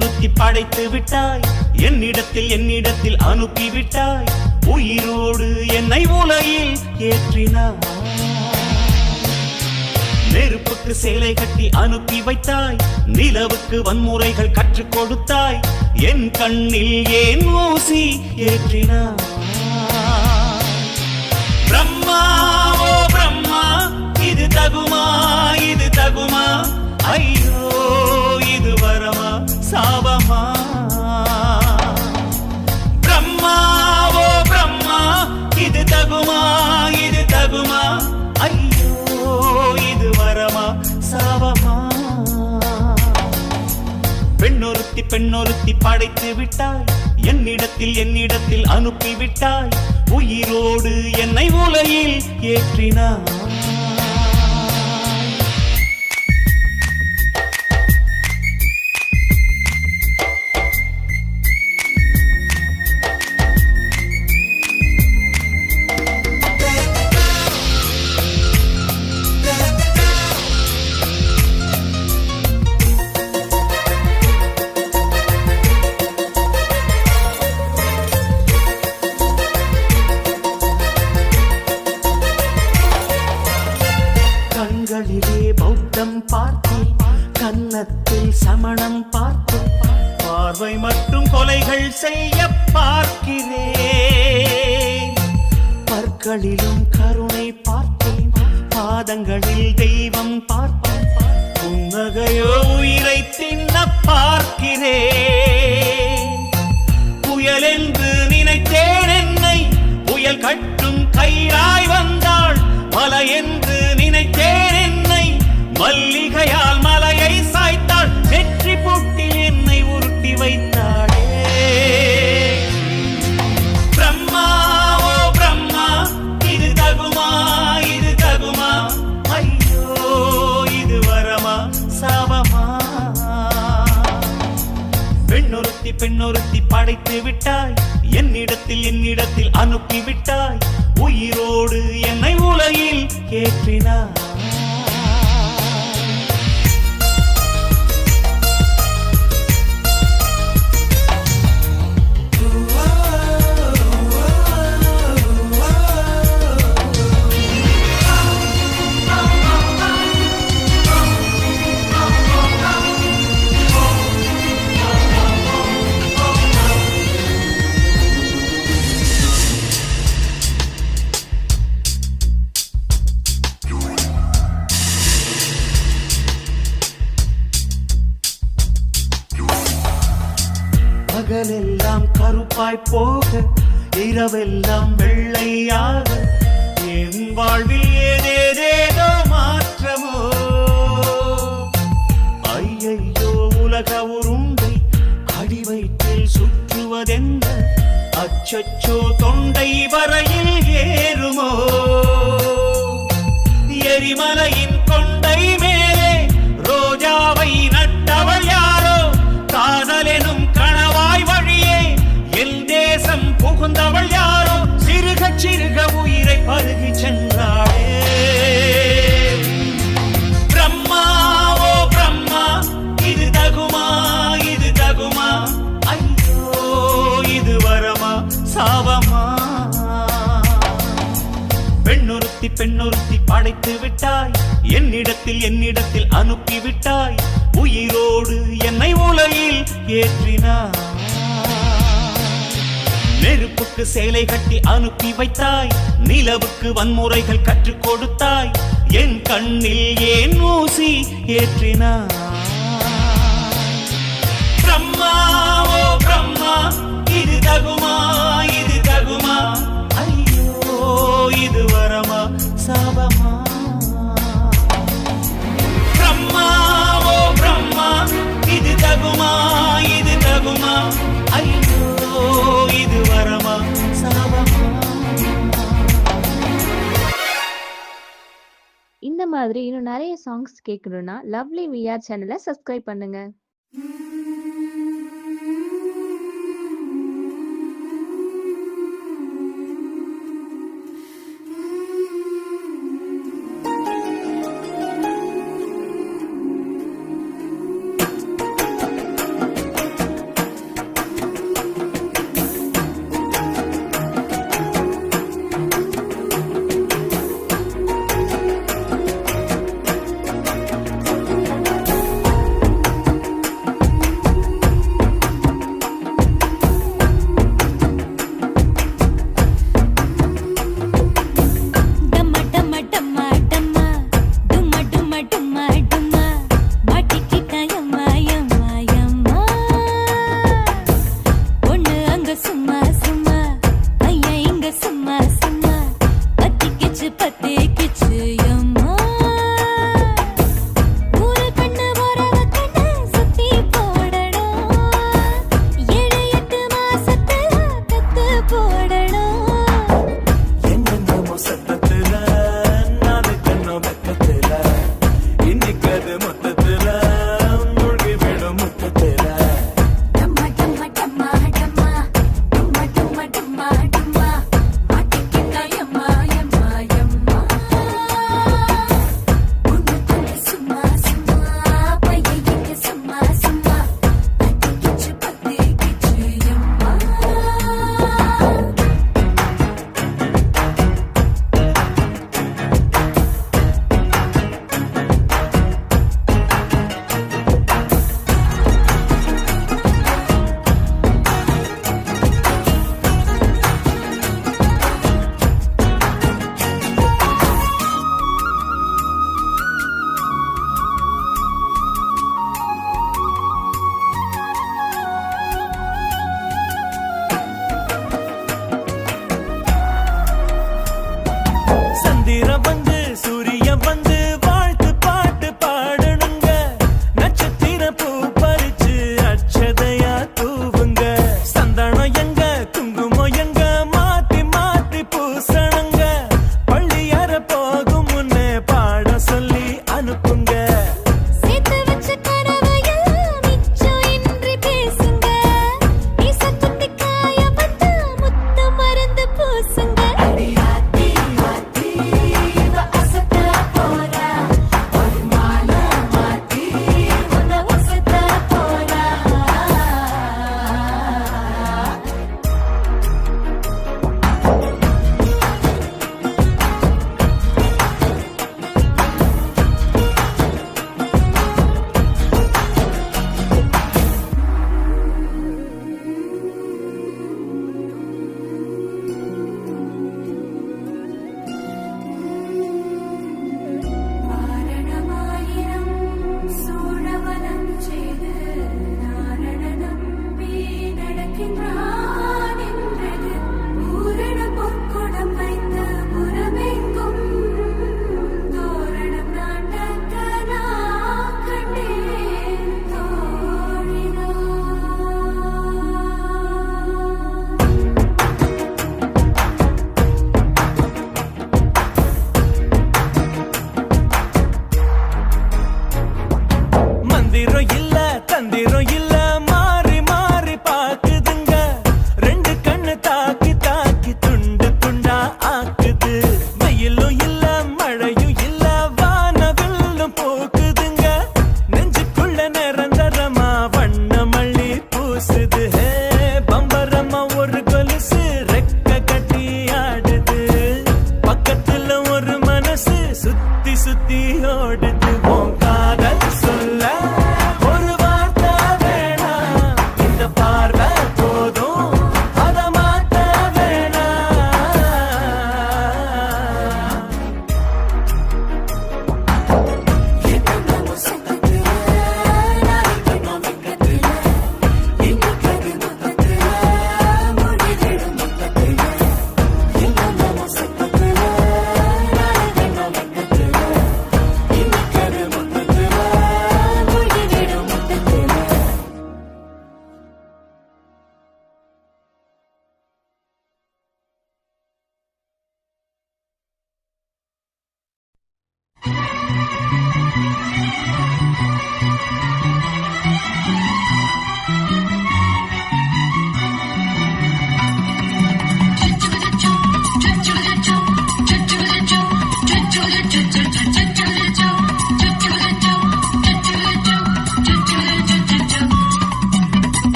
பெண்ணொருத்தி படைத்து விட்டாய், என்னிடத்தில் அனுப்பி விட்டாய், உயிரோடு என்னை உலகில் ஏற்றினாய். நெருப்புக்கு சேலை கட்டி அனுப்பி வைத்தாய், நிலவுக்கு வன்முறைகள் கற்றுக் கொடுத்தாய், என் கண்ணில் ஏன் ஊசி ஏற்றினாய். பிரம்மா ஓ பிரம்மா, இது தகுமா இது தகுமா, ஐயோ இது வரமா சாபமா. பிரம்மா ஓ பிரம்மா, இது தகுமா இது தகுமா, ஐயோ இது வரமா சாபமா. பெண்ணொருத்தி படைத்து விட்டாய், என்னிடத்தில் அனுப்பி விட்டாய், உயிரோடு என்னை உலகில் ஏற்றினாய். கண்களிலே பௌத்தம் பார்த்தேன், கன்னத்தில் சமணம் பார்த்தேன், பார்வை மட்டும் கொலைகள் செய்ய பார்க்கிறேன். பற்களிலும் கருணை பார்த்தேன், பாதங்களில் தெய்வம் பார்த்தேன், புன்னகையோ உயிரை தின்ன பார்க்கிறேன். புயல் என்று நினைத்தேன் என்னை, புயல் கட்டும் கயிறாய் வந்தாள். மலை என்று நினைத்தேன் என்னை, மல்லிகையால் மலையை சாய்த்தாள். வெற்றி போட்டில் என்னை உருட்டி வைத்தாளே. பிரம்மா ஓ பிரம்மா, இது தகுமா இது தகுமா, ஐயோ இது வரமா சாபமா. பெண்ணொருத்தி படைத்து விட்டாய், என்னிடத்தில் அனுப்பி விட்டாய், உயிரோடு என்னை உலகில் ஏற்றினாய். பகலெல்லாம் கருப்பாய் போக, இரவெல்லாம் வெள்ளையாக, என் வாழ்வில் ஏதேதேதோ மாற்றமோ. ஐயையோ உலக உருண்டை அடிவயிற்றில் சுற்றுவதென்ன, அச்சச்சோ தொண்டை வரையில் ஏறுமோ. எரிமலையின் கொண்டை மேலே ரோஜாவை நட்டவள் யாரோ, காதலெனும் கணவாய் வழியே என் தேசம் புகுந்தவள் யாரோ, சிறுக சிறுக உயிரை பருகி சென்றாளே. பிரம்மா ஓ பிரம்மா, இது தகுமா இது தகுமா, ஐயோ இது வரமா சாபமா. பெண்ணொருத்தி படைத்து விட்டாய், என்னிடத்தில் அனுப்பி விட்டாய், உயிரோடு என்னை உலகில் ஏற்றினாய். நெருப்புக்கு சேலை கட்டி அனுப்பி வைத்தாய், நிலவுக்கு வன்முறைகள் கற்றுக் கொடுத்தாய், என் கண்ணில் ஏன் ஊசி ஏற்றினாய். பிரம்மா ஓ பிரம்மா, இது தகுமா இது தகுமா, ஐயோ இது வரமா சாபமா. பிரம்மா ஓ பிரம்மா, இது தகுமா இது தகுமா, ஐயோ இது வரமா சாபமா. இந்த மாதிரி இன்னும் நிறைய சாங்ஸ் கேட்கணும்னா லவ்லி விஆர் சேனலை சப்ஸ்கிரைப் பண்ணுங்க.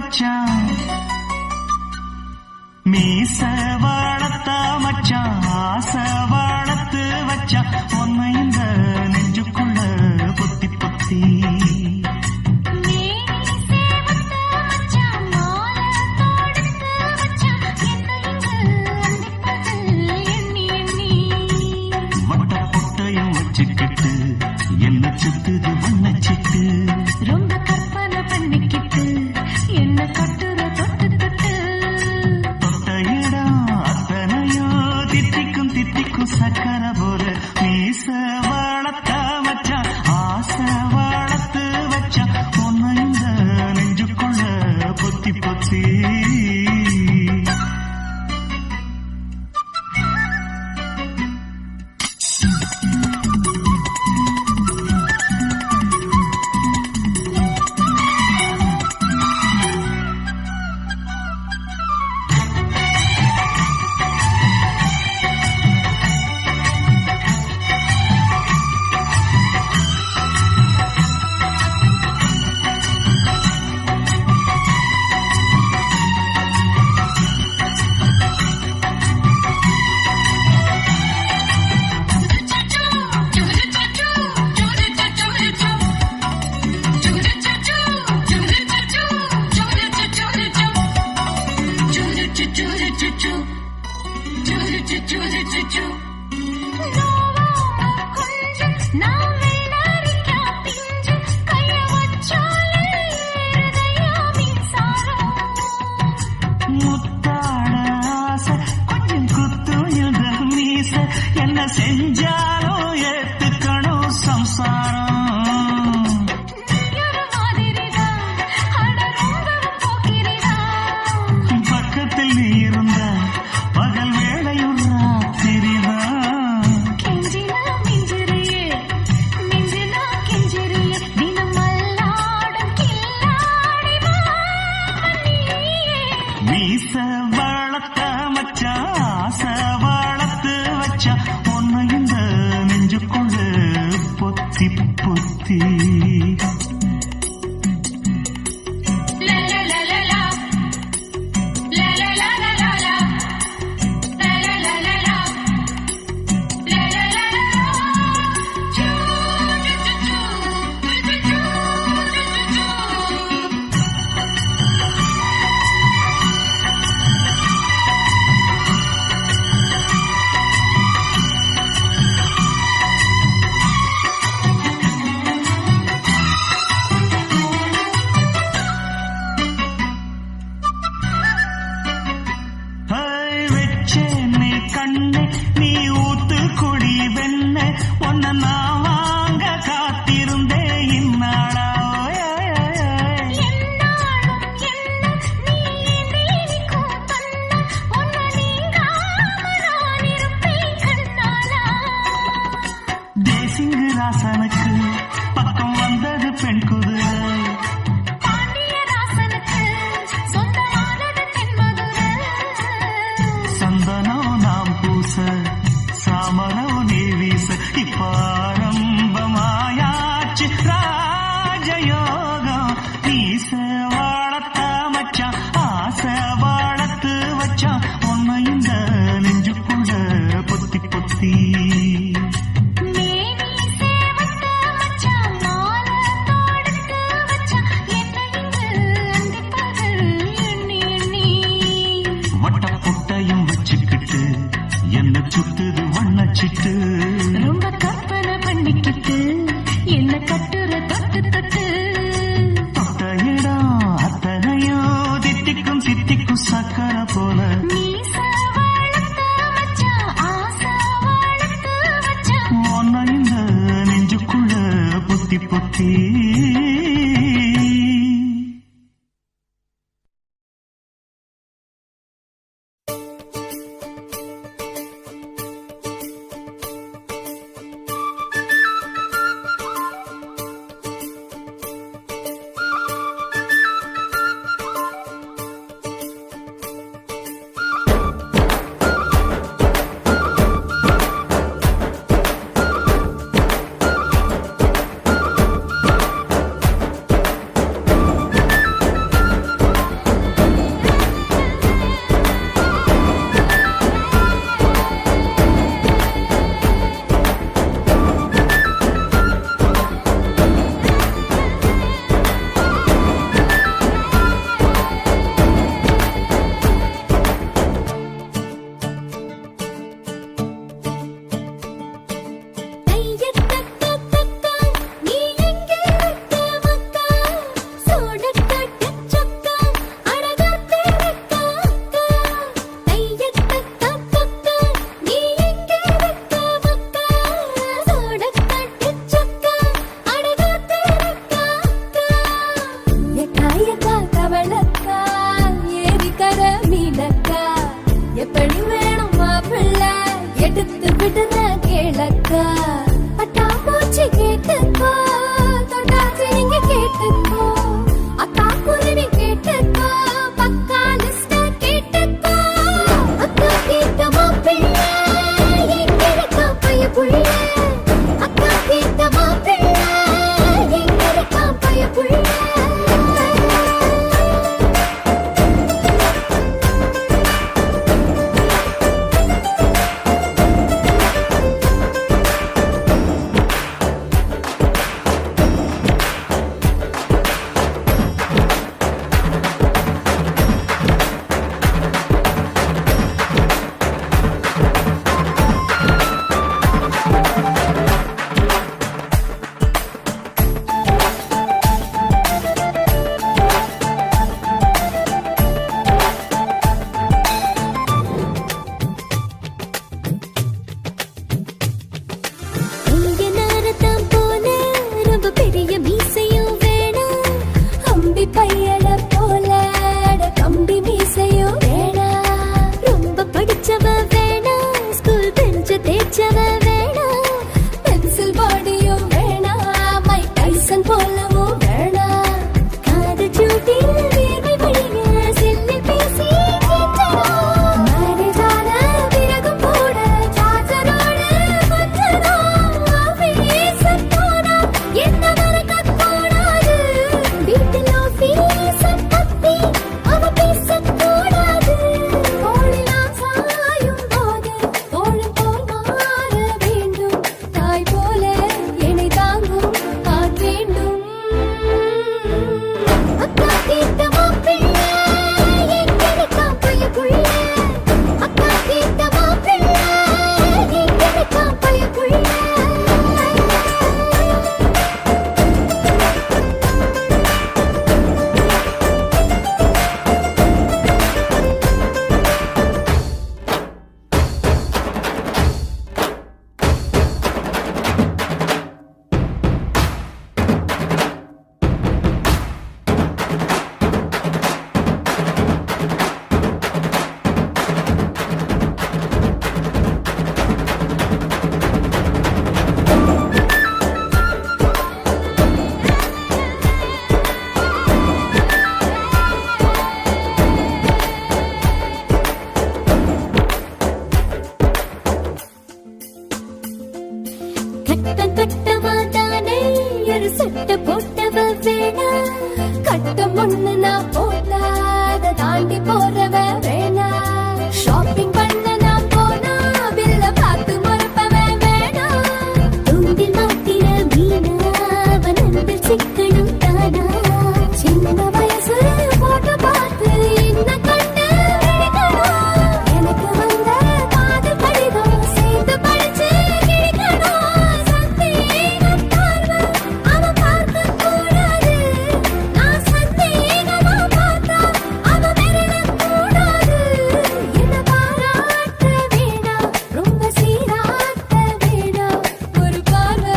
வச்சான் மீச வளர்த்த மச்சான் ஆசை வளர்த்து வச்சான் உன்னை இந்த நெஞ்சுக்குள்ள பொத்தி பொத்தி வட்ட பொட்டையும் வச்சுக்கிட்டு என்ன சுத்துது வண்ணச்சிட்டு ரொம்ப கற்பனை பண்ணிக்கிட்டு என்ன கட்டுற தொட்டு தொட்டு தொட்ட இடம் அத்தனையோ தித்திக்கும் தித்திக்கும் சக்கர போல மீச வளர்த்த மச்சான் ஆசை வளர்த்து வச்சான் உன்னை இந்த நெஞ்சுக்குள்ள பொத்தி பொத்தி முத்தாட ஆசை கொஞ்சம் குத்தும் இந்த மீச என்ன செஞ்சாலும் ஏத்துக்கணும் சம்சாரம் பக்கத்தில் நீ இருந்த பகல் வேளையும் ராத்திரிதான் மீச வளர்த்த மச்சான் ஆசை வளர்த்து வச்சான் உன்னை இந்த நெஞ்சுக்குள்ள பொத்தி பொத்தி வெச்சேனே கண்ணே நீ ஊத்து குடி வெண்ண உன்னை நான் வாங்க காத்திருந்தே இந்நாளா தேசிங்கு ராசனுக்கு பக்கம் வந்தது பெண் குதிரை சந்தனம் நாம் பூச சாமரம் நீ வீச இப்ப ஆரம்பமாயாச்சு ராஜயோகம் மீச வளர்த்த மச்சான் ஆசை வளர்த்து வச்சான் உன்னை இந்த நெஞ்சுக்குள்ள பொத்தி பொத்தி வட்ட பொட்டையும் வச்சுக்கிட்டு என்ன சுத்துது வண்ணச்சிட்டு ரொம்ப கற்பனை பண்ணிக்கிட்டு என்ன கட்டுற தொட்டு தொட்டு தொட்ட இடம் அத்தனையோ தித்திக்கும் தித்திக்கும் சக்கர போல மீச வளர்த்த மச்சான் ஆசை வளர்த்து வச்சான் உன்னை இந்த நெஞ்சுக்குள்ள பொத்தி பொத்தி எடுத்து விடுற கேளக்கா பட்டாம்பூச்சி கேட்டுக்கோ தொட்டாச்சி நீங்க கேட்டுக்கோ அக்கா குருவி கேட்டுக்கோ பக்கா லிஸ்ட கேட்டுக்கோ அக்கா கேட்ட மாப்பிள்ளை எங்கிருக்கா பைய புள்ள அக்கா கேட்ட மாப்பிள்ளை எங்கிருக்கா பைய புள்ள சட்ட போட்டவ வேணா கட்டம் ஒண்ணு நான் போட்டா அதை தாண்டி போறவ வேணா ஷாப்பிங் பண்ண நான் போனா பில்ல பார்த்து மறுப்பவ வேணா தூண்டில் மாத்திர மீனா வனத்தில் சிக்கணும் தானா சின்ன வயசு போட்டோ பார்த்து என்ன கண்டு விழிக்கணும் எனக்கு வந்த காதல் கடிதம் சேர்ந்து படிச்சு கிழிக்கணும் சந்தேகம் பார்வை அவ பார்க்க கூடாது நான் சந்தேகமா பார்த்தா அவ மெரளக் கூடாது என்ன பாராட்ட வேணாம் ரொம்ப சீராட்ட வேணாம் ஒரு பார்வை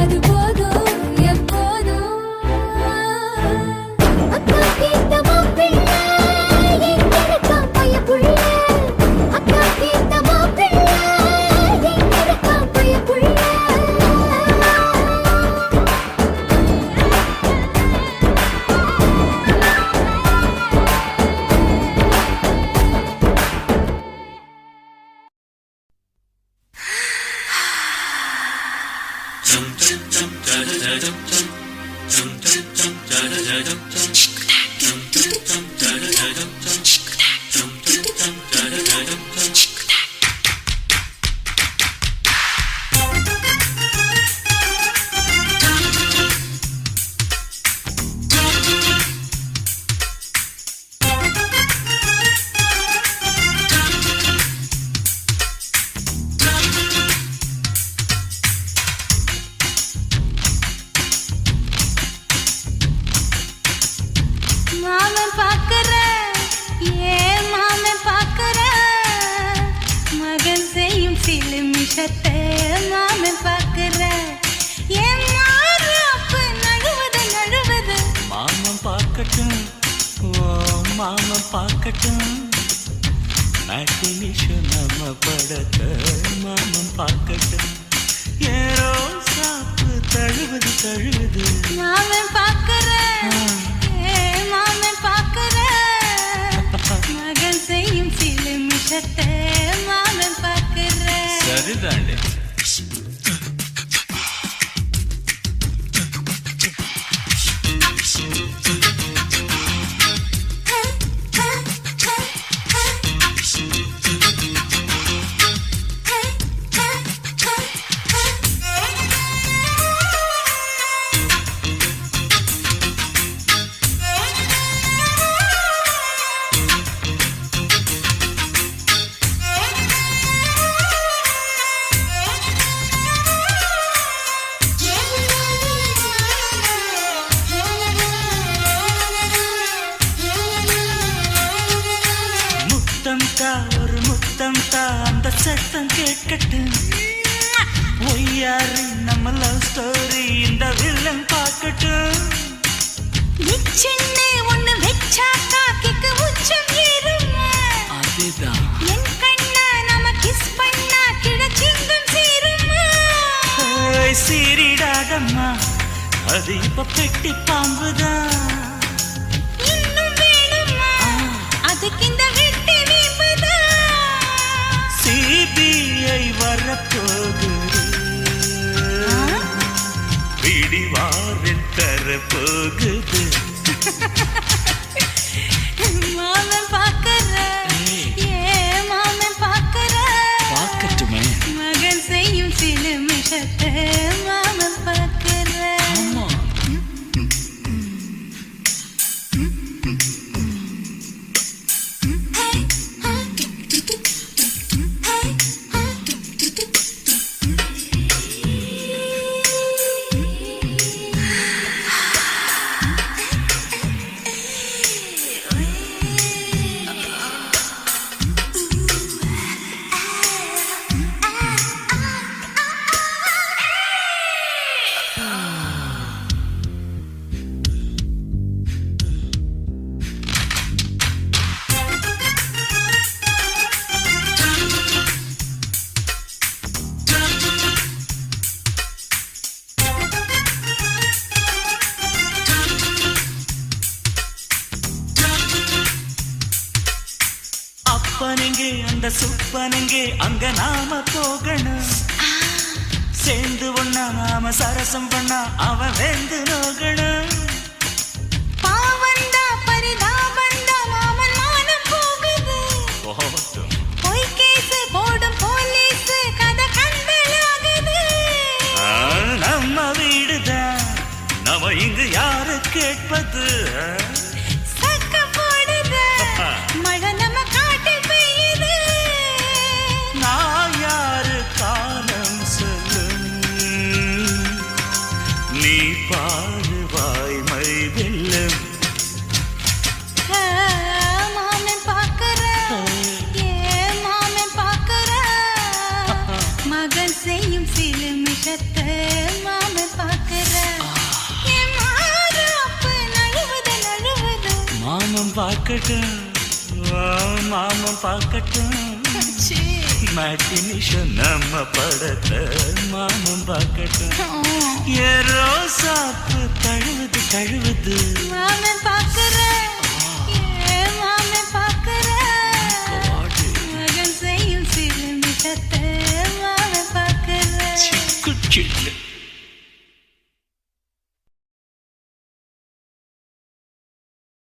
அது போதும் எப்போதும் அக்கா கேட்ட மாப்பிள்ளை எங்கிருக்கா பைய புள்ள அக்கா கேட்ட மாப்பிள்ளை எங்கிருக்கா பைய புள்ள மாமன் பாக்குற ஏன் மாமன் பாக்குற மகன் செய்யும் சில மிஷத்தை மாமன் பாக்குற ஏன் மாறாப்பு நழுவது நழுவது மாமன் பார்க்கட்டும் ஓ மாமன் பார்க்கட்டும் மேட்டினிஷோ நம்ம படத்தை மாமன் பார்க்கட்டும். ஏரோ சாப்பு தழுவுது தழுவுது மாமன் பார்க்கிறேன், மாமன் பார்க்கிறேன், மகன் செய்யும் சில மிஷத்தை மாமன் பார்க்கிறேன். சரிதாண்டே. ஒரு முத்தம் தா அந்த சத்தம் கேட்கட்டும். ஒய்யாரு நம்ம லவ் ஸ்டோரி இந்த வில்லன் பார்க்கட்டும். சின்ன ஒண்ணு வெச்சா காக்கிக்கு உச்சம் ஏறுமா, அதுதான் என் கண்ணா நம்ம கிஸ் பண்ணா கிடச்சிங்கும் சேருமா. சீரிடாதம்மா அது இப்ப பெட்டி பாம்புதான். இன்னும் வேணுமா அதுக்கு இந்த வெட்டி வீம்புதான். சிபிஐ வரப்போகுது, பிடிவாரில் தரப்போகுது. மாமன் பார்க்கிறேன், மாமன் பார்க்கிறேன், பார்க்கட்டுமே மகன் செய்யும் சில மிஷத்தை மாமன் பார்க்கிறேன். ஆமா. அப்பனெங்கே அந்த சுப்பனெங்கே அங்க நாம போகணும். சேர்ந்து ஒண்ணா நாம சரசம் பண்ணா அவன் வெந்து நோகணும். பாவந்தா பரிதாபந்தா மாமன் மானம் போகுது. பொய் கேஸ் போடும் போலீஸ் கதை கண்டலாகுது. நம்ம வீடுதான் நம்ம இங்கு யாரு கேட்பது. சக்க போடுது மழை நம்ம காட்டில் பெய்யுது. நான் யாரு காலம் சொல்லும் நீ பாரு வாய்மை வெல்லும். மாமன் பார்க்கிறேன், மாமன் பார்க்கிறேன், மகன் செய்யும் சில மிஷத்தை மாமன் பார்க்கிறேன். என் மாறாப்பு நழுவுது நழுவுது. மாமன் பார்க்கட்டும், மாமன் பார்க்கட்டும். மேட்டினிஷோ நம்ம படத்தை மாமன் பார்க்கட்டும். ஏரோ சாப்பு தழுவுது தழுவுது மாமன்